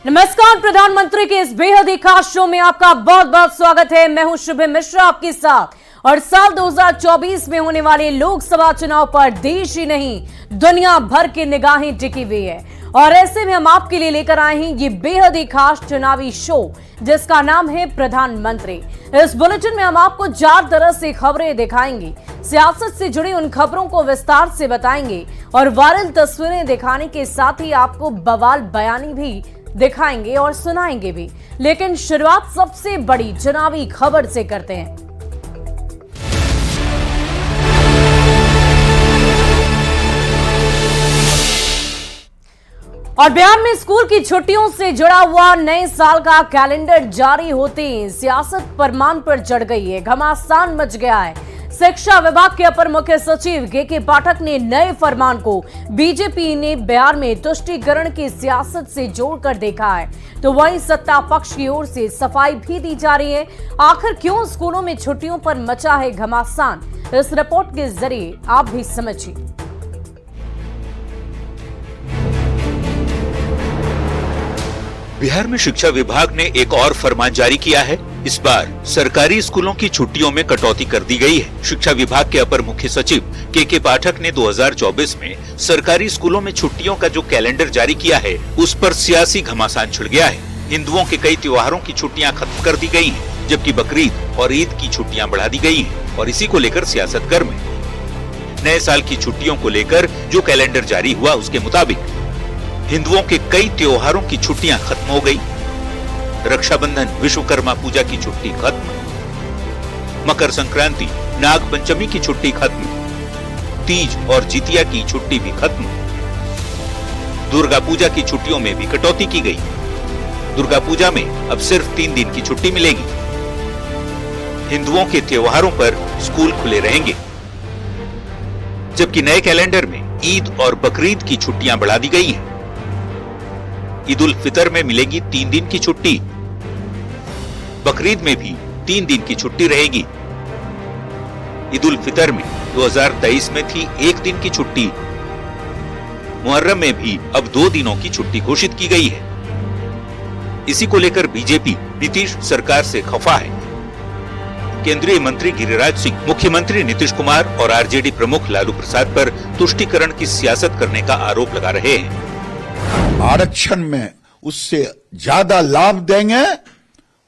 नमस्कार, प्रधानमंत्री के इस बेहद ही खास शो में आपका बहुत बहुत स्वागत है। मैं हूं शुभम मिश्रा आपके साथ। और साल 2024 में होने वाले लोकसभा चुनाव पर देश ही नहीं दुनिया भर की निगाहें टिकी हुई है और ऐसे में हम आपके लिए लेकर आए हैं ये बेहद ही खास चुनावी शो जिसका नाम है प्रधानमंत्री। इस बुलेटिन में हम आपको 4 तरह से खबरें दिखाएंगे, सियासत से जुड़ी उन खबरों को विस्तार से बताएंगे और वायरल तस्वीरें दिखाने के साथ ही आपको बवाल बयानी भी दिखाएंगे और सुनाएंगे भी। लेकिन शुरुआत सबसे बड़ी चुनावी खबर से करते हैं। और बिहार में स्कूल की छुट्टियों से जुड़ा हुआ नए साल का कैलेंडर जारी होते ही सियासत परमान पर चढ़ गई है, घमासान मच गया है। शिक्षा विभाग के अपर मुख्य सचिव के पाठक ने नए फरमान को बीजेपी ने बिहार में तुष्टीकरण की सियासत से जोड़कर देखा है, तो वहीं सत्ता पक्ष की ओर से सफाई भी दी जा रही है। आखिर क्यों स्कूलों में छुट्टियों पर मचा है घमासान, इस रिपोर्ट के जरिए आप भी समझिए। बिहार में शिक्षा विभाग ने एक और फरमान जारी किया है। इस बार सरकारी स्कूलों की छुट्टियों में कटौती कर दी गई है। शिक्षा विभाग के अपर मुख्य सचिव के पाठक ने 2024 में सरकारी स्कूलों में छुट्टियों का जो कैलेंडर जारी किया है उस पर सियासी घमासान छिड़ गया है। हिंदुओं के कई त्योहारों की छुट्टियां खत्म कर दी गई हैं, जबकि बकरीद और ईद की छुट्टियां बढ़ा दी गई हैं और इसी को लेकर सियासत गर्म है। नए साल की छुट्टियों को लेकर जो कैलेंडर जारी हुआ उसके मुताबिक हिंदुओं के कई त्योहारों की छुट्टियां खत्म हो गई। रक्षाबंधन, विश्वकर्मा पूजा की छुट्टी खत्म, मकर संक्रांति, नाग पंचमी की छुट्टी खत्म, तीज और जितिया की छुट्टी भी खत्म। दुर्गा पूजा की छुट्टियों में भी कटौती की गई। दुर्गा पूजा में अब सिर्फ 3 दिन की छुट्टी मिलेगी। हिंदुओं के त्योहारों पर स्कूल खुले रहेंगे, जबकि नए कैलेंडर में ईद और बकरीद की छुट्टियां बढ़ा दी गई हैं। ईद उल फितर में मिलेगी 3 दिन की छुट्टी, बकरीद में भी 3 दिन की छुट्टी रहेगी। ईद उल फितर में 2023 में थी 1 दिन की छुट्टी, मुहर्रम में भी अब 2 दिनों की छुट्टी घोषित की गई है। इसी को लेकर बीजेपी नीतीश सरकार से खफा है। केंद्रीय मंत्री गिरिराज सिंह, मुख्यमंत्री नीतीश कुमार और आरजेडी प्रमुख लालू प्रसाद पर तुष्टीकरण की सियासत करने का आरोप लगा रहे हैं। आरक्षण में उससे ज्यादा लाभ देंगे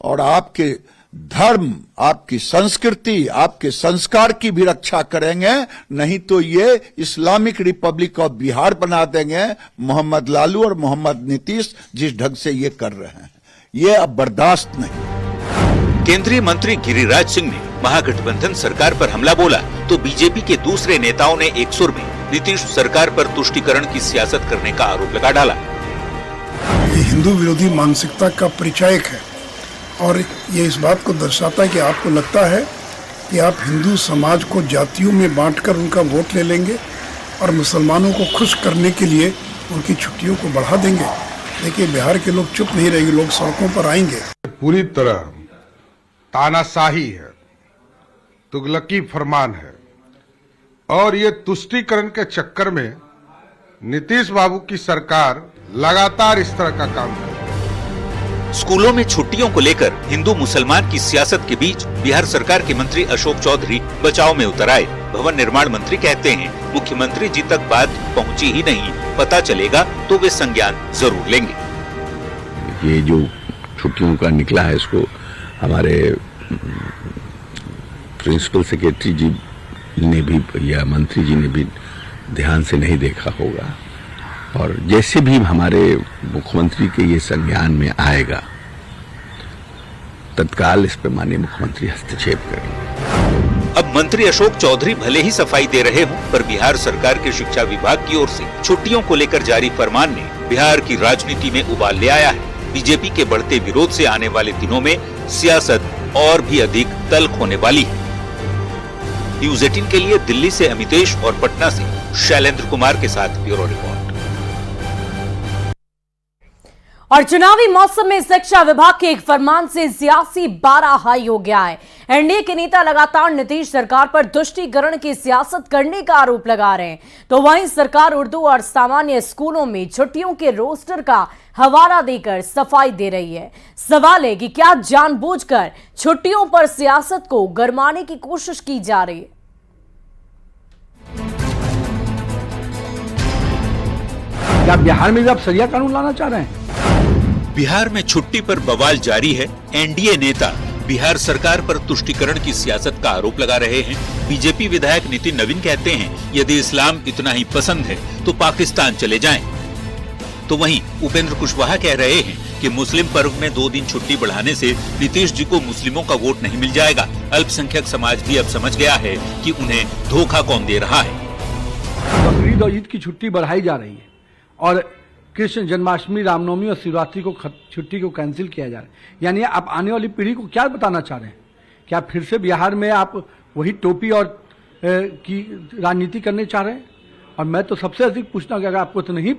और आपके धर्म, आपकी संस्कृति, आपके संस्कार की भी रक्षा करेंगे, नहीं तो ये इस्लामिक रिपब्लिक ऑफ बिहार बना देंगे। मोहम्मद लालू और मोहम्मद नीतीश जिस ढंग से ये कर रहे हैं, ये अब बर्दाश्त नहीं। केंद्रीय मंत्री गिरिराज सिंह ने महागठबंधन सरकार पर हमला बोला तो बीजेपी के दूसरे नेताओं ने एक सुर में नीतीश सरकार पर तुष्टीकरण की सियासत करने का आरोप लगा डाला। ये हिंदू विरोधी मानसिकता का परिचायक है और ये इस बात को दर्शाता है कि आपको लगता है कि आप हिंदू समाज को जातियों में बांटकर उनका वोट ले लेंगे और मुसलमानों को खुश करने के लिए उनकी छुट्टियों को बढ़ा देंगे। देखिए, बिहार के लोग चुप नहीं रहेंगे, लोग सड़कों पर आएंगे। पूरी तरह तानाशाही है, तुगलकी फरमान है और ये तुष्टीकरण के चक्कर में नीतीश बाबू की सरकार लगातार इस तरह का काम कर रही है। स्कूलों में छुट्टियों को लेकर हिंदू मुसलमान की सियासत के बीच बिहार सरकार के मंत्री अशोक चौधरी बचाव में उतर आए। भवन निर्माण मंत्री कहते हैं मुख्यमंत्री जी तक बात पहुंची ही नहीं, पता चलेगा तो वे संज्ञान जरूर लेंगे। ये जो छुट्टियों का निकला है इसको हमारे प्रिंसिपल सेक्रेटरी जी ने भी या मंत्री जी ने भी ध्यान से नहीं देखा होगा और जैसे भी हमारे मुख्यमंत्री के ये संज्ञान में आएगा तत्काल इस पर माननीय मुख्यमंत्री हस्तक्षेप करेंगे। अब मंत्री अशोक चौधरी भले ही सफाई दे रहे हों, पर बिहार सरकार के शिक्षा विभाग की ओर से छुट्टियों को लेकर जारी फरमान ने बिहार की राजनीति में उबाल ले आया है। बीजेपी के बढ़ते विरोध से आने वाले दिनों में सियासत और भी अधिक तल्ख होने वाली है। न्यूज़ 18 के लिए दिल्ली से अमितेश और पटना से शैलेंद्र कुमार के साथ ब्यूरो रिपोर्ट। और चुनावी मौसम में शिक्षा विभाग के एक फरमान से सियासी पारा हाई हो गया है। एनडीए के नेता लगातार नीतीश सरकार पर तुष्टीकरण की सियासत करने का आरोप लगा रहे हैं, तो वहीं सरकार उर्दू और सामान्य स्कूलों में छुट्टियों के रोस्टर का हवाला देकर सफाई दे रही है। सवाल है कि क्या जानबूझकर छुट्टियों पर सियासत को गरमाने की कोशिश की जा रही है। क्या बिहार में भी आप सरिया कानून लाना चाह रहे हैं? बिहार में छुट्टी पर बवाल जारी है। एनडीए नेता बिहार सरकार पर तुष्टीकरण की सियासत का आरोप लगा रहे हैं। बीजेपी विधायक नितिन नवीन कहते हैं, यदि इस्लाम इतना ही पसंद है तो पाकिस्तान चले जाएं। तो वहीं उपेंद्र कुशवाहा कह रहे हैं कि मुस्लिम पर्व में 2 दिन छुट्टी बढ़ाने से नीतीश जी को मुस्लिमों का वोट नहीं मिल जाएगा। अल्पसंख्यक समाज भी अब समझ गया है कि उन्हें धोखा कौन दे रहा है। बकरीद और ईद की छुट्टी बढ़ाई जा रही है और कृष्ण जन्माष्टमी, रामनवमी और शिवरात्रि को छुट्टी को कैंसिल किया जा रहा है। यानी आप आने वाली पीढ़ी को क्या बताना चाह रहे हैं? क्या फिर से बिहार में आप वही टोपी और की राजनीति करने चाह रहे हैं? और मैं तो सबसे अधिक पूछना कि अगर आपको तो नहीं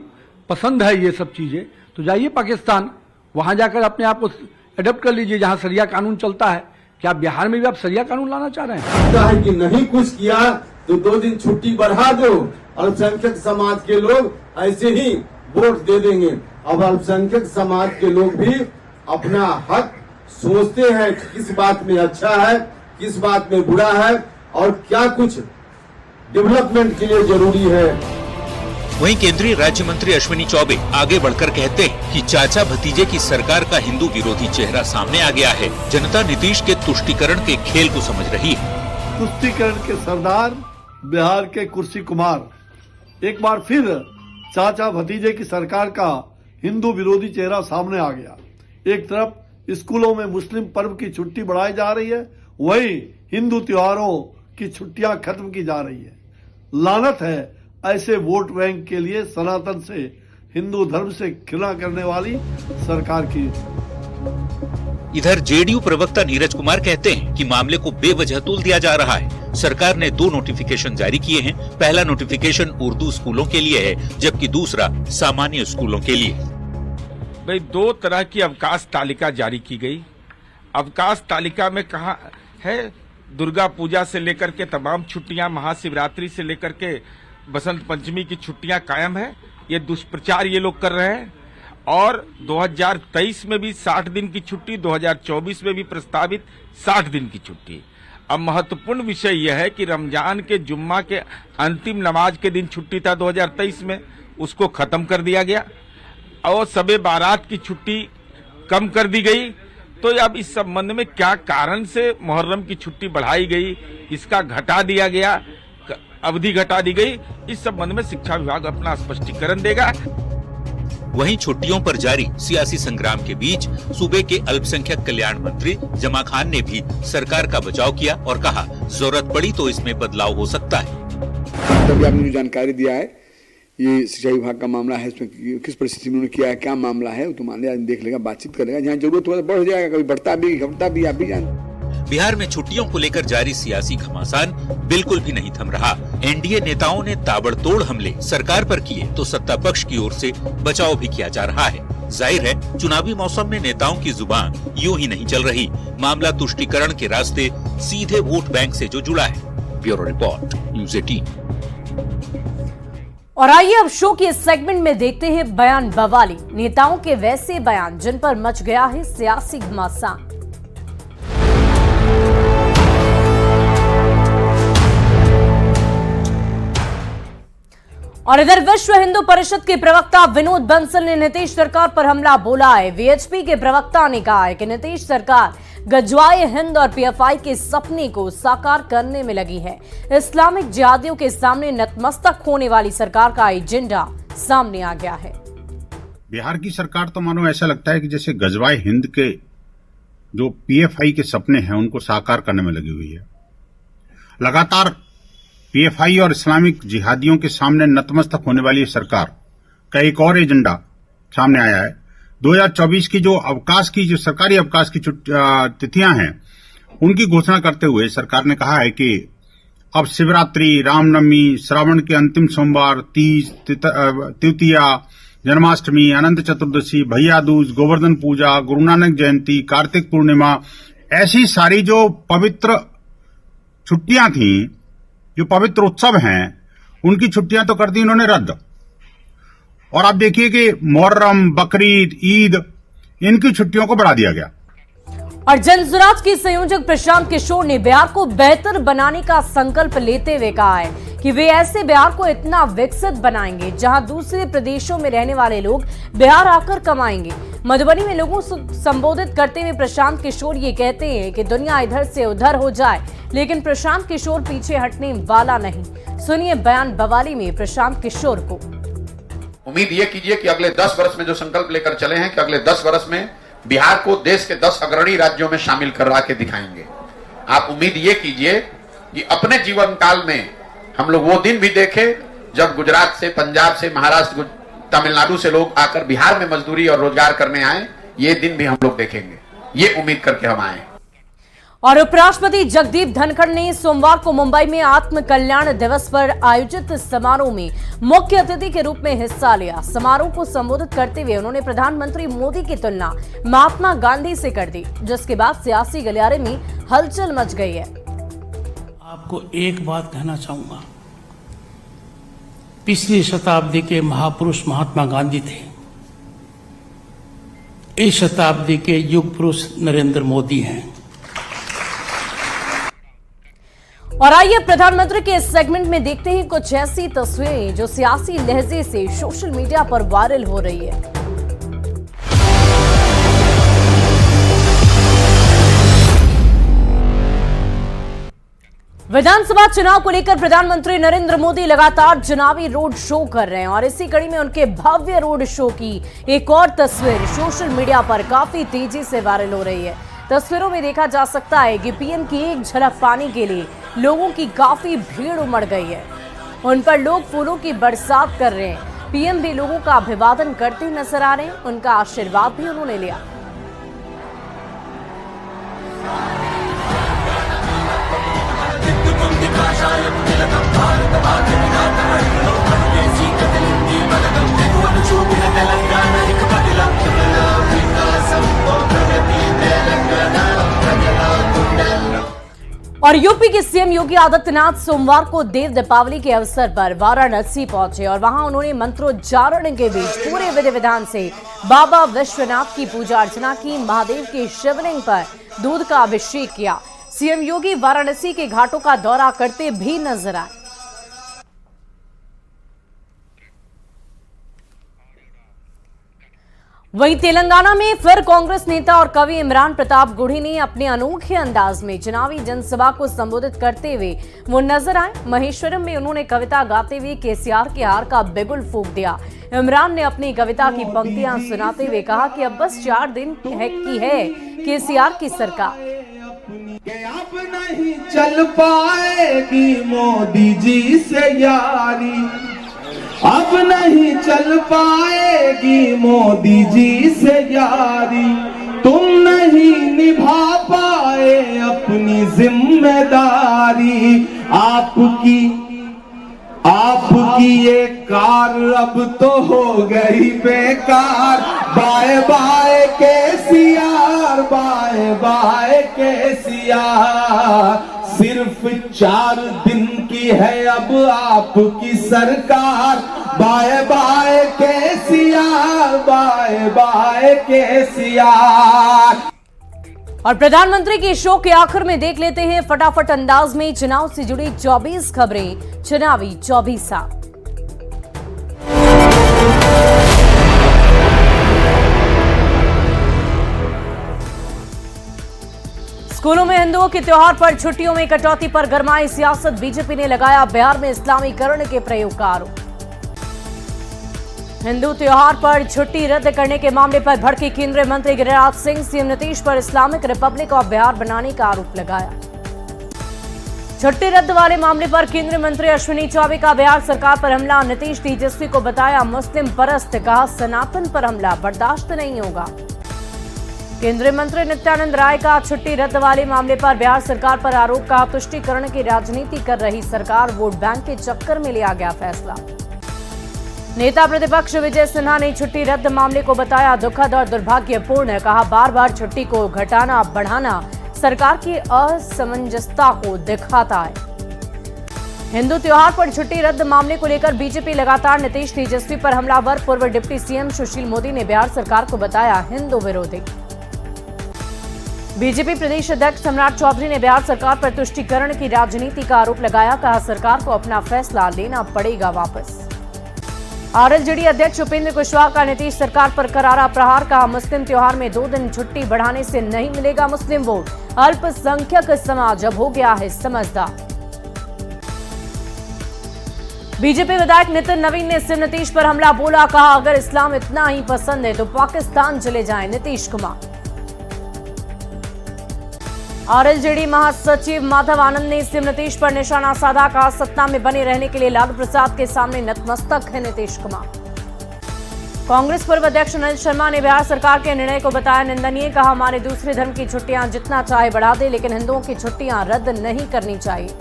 पसंद है ये सब चीजें, तो जाइए पाकिस्तान, वहां जाकर अपने आप को एडप्ट कर लीजिए जहां सरिया कानून चलता है। क्या बिहार में भी आप सरिया कानून लाना चाह रहे हैं? कि नहीं कुछ किया तो 2 दिन छुट्टी बढ़ा दो, अल्पसंख्यक समाज के लोग ऐसे ही वोट दे देंगे। अब अल्पसंख्यक समाज के लोग भी अपना हक सोचते हैं, किस बात में अच्छा है, किस बात में बुरा है और क्या कुछ डेवलपमेंट के लिए जरूरी है। वहीं केंद्रीय राज्य मंत्री अश्विनी चौबे आगे बढ़कर कहते हैं कि चाचा भतीजे की सरकार का हिंदू विरोधी चेहरा सामने आ गया है। जनता नीतीश के तुष्टीकरण के खेल को समझ रही है। तुष्टीकरण के सरदार बिहार के कुर्सी कुमार एक बार फिर चाचा भतीजे की सरकार का हिंदू विरोधी चेहरा सामने आ गया। एक तरफ स्कूलों में मुस्लिम पर्व की छुट्टी बढ़ाई जा रही है, वहीं हिंदू त्योहारों की छुट्टियां खत्म की जा रही है। लानत है ऐसे वोट बैंक के लिए सनातन से, हिंदू धर्म से घृणा करने वाली सरकार की। इधर जेडीयू प्रवक्ता नीरज कुमार कहते हैं कि मामले को बेवजह तूल दिया जा रहा है। सरकार ने 2 नोटिफिकेशन जारी किए हैं। पहला नोटिफिकेशन उर्दू स्कूलों के लिए है, जबकि दूसरा सामान्य स्कूलों के लिए। भाई 2 तरह की अवकाश तालिका जारी की गई। अवकाश तालिका में कहा है दुर्गा पूजा से लेकर के तमाम छुट्टियां, महाशिवरात्रि से लेकर के बसंत पंचमी की छुट्टियां कायम है। ये दुष्प्रचार ये लोग कर रहे हैं। और 2023 में भी 60 दिन की छुट्टी, 2024 में भी प्रस्तावित 60 दिन की छुट्टी। अब महत्वपूर्ण विषय यह है कि रमजान के जुम्मा के अंतिम नमाज के दिन छुट्टी था 2023 में, उसको खत्म कर दिया गया और शबे बारात की छुट्टी कम कर दी गई। तो अब इस संबंध में क्या कारण से मुहर्रम की छुट्टी बढ़ाई गई, इसका घटा दिया गया, अवधि घटा दी गई, इस संबंध में शिक्षा विभाग अपना स्पष्टीकरण देगा। वहीं छुट्टियों पर जारी सियासी संग्राम के बीच सूबे के अल्पसंख्यक कल्याण मंत्री जमा खान ने भी सरकार का बचाव किया और कहा, जरूरत पड़ी तो इसमें बदलाव हो सकता है। तभी आपने जो जानकारी दिया है, ये शिक्षा विभाग का मामला है, इसमें किस परिस्थिति में उन्होंने किया है, क्या मामला है, वो तो मान लिया, देख लेगा, बातचीत करेगा, जहाँ जरूरत होगा बढ़ जाएगा, कभी बढ़ता भी घटता भी, आप भी जानते। बिहार में छुट्टियों को लेकर जारी सियासी घमासान बिल्कुल भी नहीं थम रहा। एनडीए नेताओं ने ताबड़तोड़ हमले सरकार पर किए तो सत्ता पक्ष की ओर से बचाव भी किया जा रहा है। जाहिर है चुनावी मौसम में नेताओं की जुबान यूं ही नहीं चल रही। मामला तुष्टीकरण के रास्ते सीधे वोट बैंक से जो जुड़ा है। Bureau report, news 18। और आइए अब शो के इस सेगमेंट में देखते हैं बयान बवाली, नेताओं के वैसे बयान जिन पर मच गया है सियासी घमासान। और इधर विश्व हिंदू परिषद के प्रवक्ता विनोद बंसल ने नीतीश सरकार पर हमला बोला है। वीएचपी के प्रवक्ता ने कहा है कि नीतीश सरकार गजवाए हिंद और पीएफआई के सपने को साकार करने में लगी है। इस्लामिक जिहादियों के सामने नतमस्तक होने वाली सरकार का एजेंडा सामने आ गया है। बिहार की सरकार तो मानो ऐसा लगता है कि जैसे गजवाए हिंद के जो पीएफआई के सपने हैं उनको साकार करने में लगी हुई है। लगातार पीएफआई और इस्लामिक जिहादियों के सामने नतमस्तक होने वाली सरकार का एक और एजेंडा सामने आया है। 2024 की जो अवकाश की, जो सरकारी अवकाश की तिथियां हैं, उनकी घोषणा करते हुए सरकार ने कहा है कि अब शिवरात्रि, रामनवमी, श्रावण के अंतिम सोमवार, तीज, तृतीया, जन्माष्टमी, अनंत चतुर्दशी, भैया दूज, गोवर्धन पूजा, गुरु नानक जयंती, कार्तिक पूर्णिमा, ऐसी सारी जो पवित्र छुट्टियां थी, जो पवित्र उत्सव हैं, उनकी छुट्टियां तो कर दी इन्होंने रद्द। और आप देखिए कि मुहर्रम, बकरीद, ईद, इनकी छुट्टियों को बढ़ा दिया गया। और जनसुराज के संयोजक प्रशांत किशोर ने बिहार को बेहतर बनाने का संकल्प लेते हुए कहा है कि वे ऐसे बिहार को इतना विकसित बनाएंगे जहां दूसरे प्रदेशों में रहने वाले लोग बिहार आकर कमाएंगे। मधुबनी में लोगों को संबोधित करते हुए प्रशांत किशोर ये कहते हैं कि दुनिया इधर से उधर हो जाए, लेकिन प्रशांत किशोर पीछे हटने वाला नहीं। सुनिए बयान बवाली में प्रशांत किशोर को। उम्मीद ये कीजिए कि अगले 10 वर्ष में जो संकल्प लेकर चले हैं कि अगले 10 वर्ष में बिहार को देश के 10 अग्रणी राज्यों में शामिल करा के दिखाएंगे। आप उम्मीद ये कीजिए कि अपने जीवन काल में हम लोग वो दिन भी देखें जब गुजरात से, पंजाब से, महाराष्ट्र, तमिलनाडु से लोग आकर बिहार में मजदूरी और रोजगार करने आए। ये दिन भी हम लोग देखेंगे, ये उम्मीद करके हम आए। और उपराष्ट्रपति जगदीप धनखड़ ने सोमवार को मुंबई में आत्म कल्याण दिवस पर आयोजित समारोह में मुख्य अतिथि के रूप में हिस्सा लिया। समारोह को संबोधित करते हुए उन्होंने प्रधानमंत्री मोदी की तुलना महात्मा गांधी से कर दी, जिसके बाद सियासी गलियारे में हलचल मच गई है। आपको एक बात कहना चाहूंगा, पिछली शताब्दी के महापुरुष महात्मा गांधी थे, इस शताब्दी के युग पुरुष नरेंद्र मोदी हैं। और आइए प्रधानमंत्री के इस सेगमेंट में देखते हैं कुछ ऐसी तस्वीरें जो सियासी लहजे से सोशल मीडिया पर वायरल हो रही है। विधानसभा चुनाव को लेकर प्रधानमंत्री नरेंद्र मोदी लगातार चुनावी रोड शो कर रहे हैं और इसी कड़ी में उनके भव्य रोड शो की एक और तस्वीर सोशल मीडिया पर काफी तेजी से वायरल हो रही है। तस्वीरों में देखा जा सकता है कि पीएम की एक झलक पाने के लिए लोगों की काफी भीड़ उमड़ गई है। उन पर लोग फूलों की बरसात कर रहे हैं। पीएम भी लोगों का अभिवादन करते नजर आ रहे हैं, उनका आशीर्वाद भी उन्होंने लिया। और यूपी के सीएम योगी आदित्यनाथ सोमवार को देव दीपावली के अवसर पर वाराणसी पहुंचे और वहां उन्होंने मंत्रोच्चारण के बीच पूरे विधि विधान से बाबा विश्वनाथ की पूजा अर्चना की। महादेव के शिवलिंग पर दूध का अभिषेक किया। सीएम योगी वाराणसी के घाटों का दौरा करते भी नजर आए। वहीं तेलंगाना में फिर कांग्रेस नेता और कवि इमरान प्रताप गुढ़ी ने अपने अनोखे अंदाज में चुनावी जनसभा को संबोधित करते हुए वो नजर आए। महेश्वरम में उन्होंने कविता गाते हुए केसीआर के हार का बिगुल फूंक दिया। इमरान ने अपनी कविता की पंक्तियां सुनाते हुए कहा कि अब बस 4 दिन की है केसीआर की सरकार। अब नहीं चल पाएगी मोदी जी से यारी, अब नहीं चल पाएगी मोदी जी से यारी, तुम नहीं निभा पाए अपनी जिम्मेदारी। आपकी ये कार अब तो हो गई बेकार। Bye bye KCR, bye bye KCR, सिर्फ 4 दिन की है अब आपकी सरकार। Bye bye KCR, bye bye KCR. और प्रधानमंत्री के शो के आखिर में देख लेते हैं फटाफट अंदाज में चुनाव से जुड़ी 24 खबरें चुनावी 24। स्कूलों में हिंदुओं के त्योहार पर छुट्टियों में कटौती पर गरमाई सियासत। बीजेपी ने लगाया बिहार में इस्लामीकरण के प्रयोग का आरोप। हिंदू त्योहार पर छुट्टी रद्द करने के मामले पर भड़के केंद्रीय मंत्री गिरिराज सिंह। सीएम नीतीश पर इस्लामिक रिपब्लिक ऑफ बिहार बनाने का आरोप लगाया। छुट्टी रद्द वाले मामले पर केंद्रीय मंत्री अश्विनी चौबे का बिहार सरकार पर हमला। नीतीश तेजस्वी को बताया मुस्लिम परस्त, कहा सनातन पर हमला बर्दाश्त नहीं होगा। केंद्रीय मंत्री नित्यानंद राय का छुट्टी रद्द वाले मामले पर बिहार सरकार पर आरोप, कहा तुष्टीकरण की राजनीति कर रही सरकार, वोट बैंक के चक्कर में लिया गया फैसला। नेता प्रतिपक्ष विजय सिन्हा ने छुट्टी रद्द मामले को बताया दुखद और दुर्भाग्यपूर्ण। कहा बार बार छुट्टी को घटाना बढ़ाना सरकार की असमंजसता को दिखाता है। हिंदू त्योहार पर छुट्टी रद्द मामले को लेकर बीजेपी लगातार नीतीश तेजस्वी पर हमलावर। पूर्व डिप्टी सीएम सुशील मोदी ने बिहार सरकार को बताया हिंदू विरोधी। बीजेपी प्रदेश अध्यक्ष सम्राट चौधरी ने बिहार सरकार पर तुष्टीकरण की राजनीति का आरोप लगाया। कहा सरकार को अपना फैसला लेना पड़ेगा वापस। आरएलजेडी अध्यक्ष उपेंद्र कुशवाहा का नीतीश सरकार पर करारा प्रहार। कहा मुस्लिम त्योहार में 2 दिन छुट्टी बढ़ाने से नहीं मिलेगा मुस्लिम वोट। अल्पसंख्यक समाज अब हो गया है समझदार। बीजेपी विधायक नितिन नवीन ने सीएम नीतीश पर हमला बोला। कहा अगर इस्लाम इतना ही पसंद है तो पाकिस्तान चले जाएं नीतीश कुमार। आरएलजेडी महासचिव माधव आनंद ने सीएम नीतीश पर निशाना साधा। कहा सत्ता में बने रहने के लिए लालू प्रसाद के सामने नतमस्तक है नीतीश कुमार। कांग्रेस पूर्व अध्यक्ष अनिल शर्मा ने बिहार सरकार के निर्णय को बताया निंदनीय। कहा हमारे दूसरे धर्म की छुट्टियां जितना चाहे बढ़ा दे लेकिन हिंदुओं की छुट्टियां रद्द नहीं करनी चाहिए।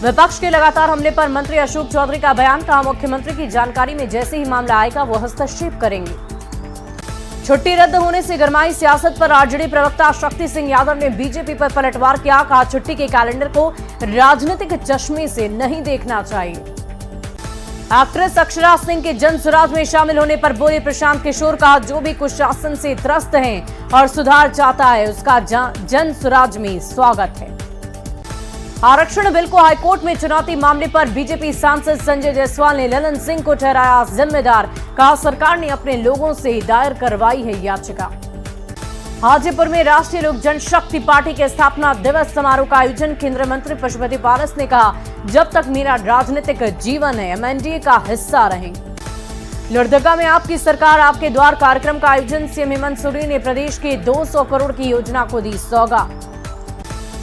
विपक्ष के लगातार हमले पर मंत्री अशोक चौधरी का बयान। कहा मुख्यमंत्री की जानकारी में जैसे ही मामला आएगा वो हस्तक्षेप करेंगे। छुट्टी रद्द होने से गरमाई सियासत पर आरजेडी प्रवक्ता शक्ति सिंह यादव ने बीजेपी पर पलटवार किया। कहा छुट्टी के कैलेंडर को राजनीतिक चश्मे से नहीं देखना चाहिए। एक्ट्रेस अक्षरा सिंह के जन सुराज में शामिल होने पर बोले प्रशांत किशोर। कहा जो भी कुशासन से त्रस्त है और सुधार चाहता है उसका जन सुराज में स्वागत है। आरक्षण बिल को हाईकोर्ट में चुनौती मामले पर बीजेपी सांसद संजय जायसवाल ने ललन सिंह को ठहराया जिम्मेदार। कहा सरकार ने अपने लोगों से दायर करवाई है याचिका। हाजीपुर में राष्ट्रीय लोक जनशक्ति पार्टी के स्थापना दिवस समारोह का आयोजन। केंद्रीय मंत्री पशुपति पारस ने कहा जब तक मेरा राजनीतिक जीवन है हम एनडीए का हिस्सा रहेंगे। लोहरदगा में आपकी सरकार आपके द्वार कार्यक्रम का आयोजन। सीएम हेमंत सोरेन ने प्रदेश के 200 करोड़ की योजना को दी सौगात।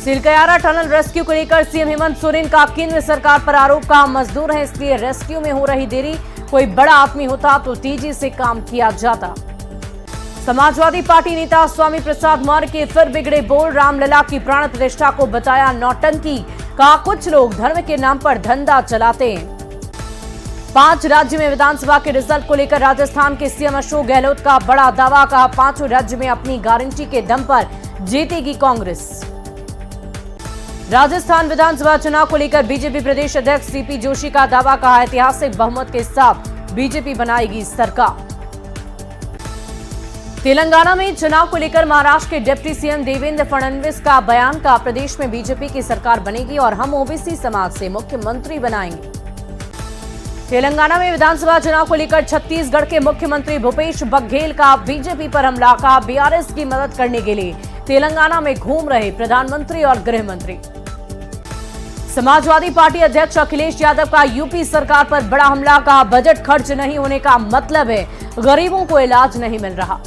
सिलकयारा टनल रेस्क्यू को लेकर सीएम हेमंत सोरेन का केंद्र सरकार पर आरोप। कहा मजदूर हैं इसलिए रेस्क्यू में हो रही देरी। कोई बड़ा आदमी होता तो तेजी से काम किया जाता। समाजवादी पार्टी नेता स्वामी प्रसाद मौर्य के फिर बिगड़े बोल। रामलला की प्राण प्रतिष्ठा को बताया नौटंकी। कहा कुछ लोग धर्म के नाम पर धंधा चलाते हैं। 5 राज्य में विधानसभा के रिजल्ट को लेकर राजस्थान के सीएम अशोक गहलोत का बड़ा दावा। कहा 5 राज्य में अपनी गारंटी के दम पर जीतेगी कांग्रेस। राजस्थान विधानसभा चुनाव को लेकर बीजेपी प्रदेश अध्यक्ष सीपी जोशी का दावा। कहा ऐतिहासिक बहुमत के साथ बीजेपी बनाएगी सरकार। तेलंगाना में चुनाव को लेकर महाराष्ट्र के डिप्टी सीएम देवेंद्र फडणवीस का बयान। का प्रदेश में बीजेपी की सरकार बनेगी और हम ओबीसी समाज से मुख्यमंत्री बनाएंगे। तेलंगाना में विधानसभा चुनाव को लेकर छत्तीसगढ़ के मुख्यमंत्री भूपेश बघेल का बीजेपी पर हमला। कहा बीआरएस की मदद करने के लिए तेलंगाना में घूम रहे प्रधानमंत्री और गृह मंत्री। समाजवादी पार्टी अध्यक्ष अखिलेश यादव का यूपी सरकार पर बड़ा हमला। कहा बजट खर्च नहीं होने का मतलब है गरीबों को इलाज नहीं मिल रहा।